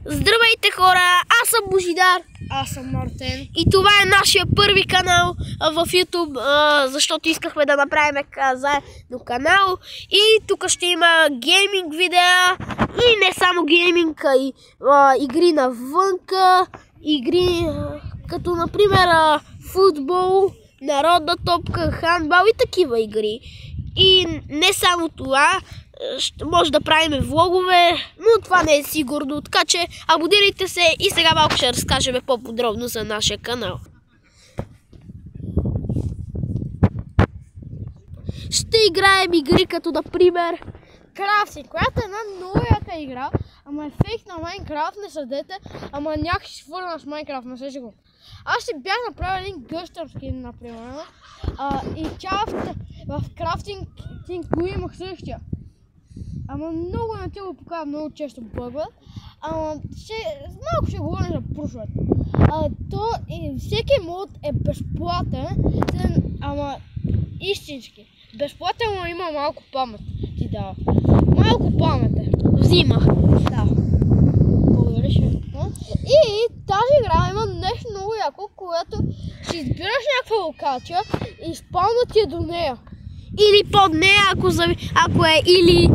Здравейте хора, аз съм Божидар. Аз съм Мартин. И това е нашия първи канал в YouTube, защото искахме да направим заедно канал. И тук ще има гейминг видеа и не само гейминг, а и игри навънка, игри като например футбол, народна топка, хандбал и такива игри. И не само това, може да правим влогове, но това не е сигурно, така че абонирайте се и сега малко ще разкажем по-подробно за нашия канал. Ще играем игри като например Крафтинг, която е една много яка игра, ама е фейк на Майнкрафт, не съдете, ама някак ще свърна с Майнкрафт, не се го. Аз си бях направил един гъстър скин, например, и тя в крафтинг го имах същия. Ама много не ти го показвам, много често бъгват. Ама малко ще говорим за пушват. Всеки мод е безплатен, ама истински. Безплатен, но има малко памет. Ти дава. Малко памет е. Взима. Да. Благодаря. И тази игра има нещо много яко, когато си избираш някаква локация и спална ти е до нея. Или под нея, ако е или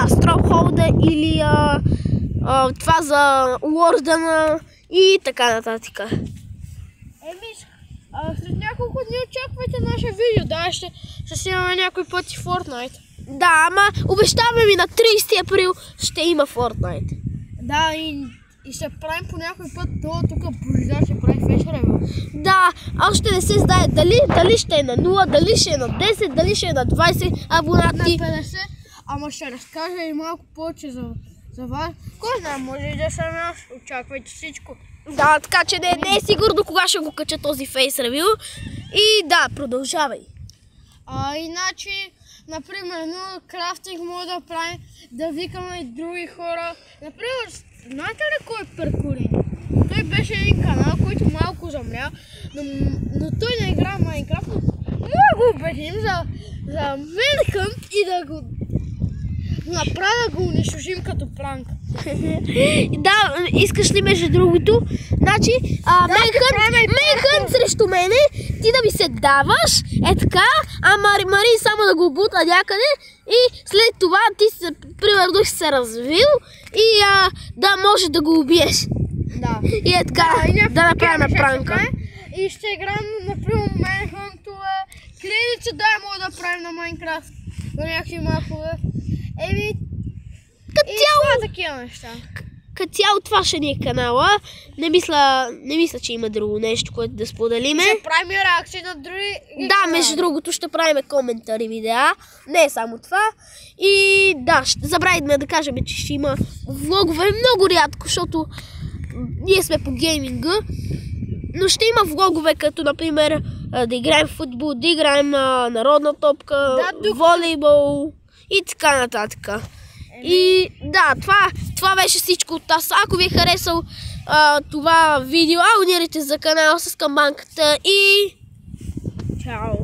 Stronghold, или това за Уордъна и така нататък. След няколко дни очаквайте наше видео, да, ще снимаме някой път и Fortnite. Да, ама обещаваме ви на 30 април ще има Fortnite. Да, и ще правим по някой път тук Божидар ще прави фейсревел. Да, още не се знае дали ще е на 0, дали ще е на 10, дали ще е на 20 абонати. На 50, ама ще разкажа и малко повече за вас. Кой знае, може и да съм аз, очаквайте всичко. Да, така че не е сигурно кога ще го кача този фейс ревю. И да, продължавай. Иначе, например, крафтинг може да правим, да викаме и други хора. Например, знаете ли кой е Перкурин? Той беше един канал, който малко замря, но той не игра в Майнкрафт, но може го убедим за Медхъм и да го направя да го унищожим като пранк. Да, искаш ли между другото? Значи, Мейхън срещу мене, ти да ми се даваш, е така, а Мари само да го бута някъде и след това ти примерно ще се развил и да може да го убиеш. Да. И е така, да направим пранка. И ще играем, например, Мейхън, това кредица, да може да правим на Майнкрафт, на някакви мапове. Такива неща. Като цяло това ще ни е канала. Не мисля, че има друго нещо, което да споделиме. Ще правим реакции на други. Да, между другото ще правим коментари видеа. Не е само това. И да, забравихме да кажем, че ще има влогове много рядко, защото ние сме по гейминга. Но ще има влогове, като например да играем в футбол, да играем народна топка, волейбол и така нататък. И да, това беше всичко от нас. Ако ви е харесал това видео, абонирайте за канала с камбанката и... Чао!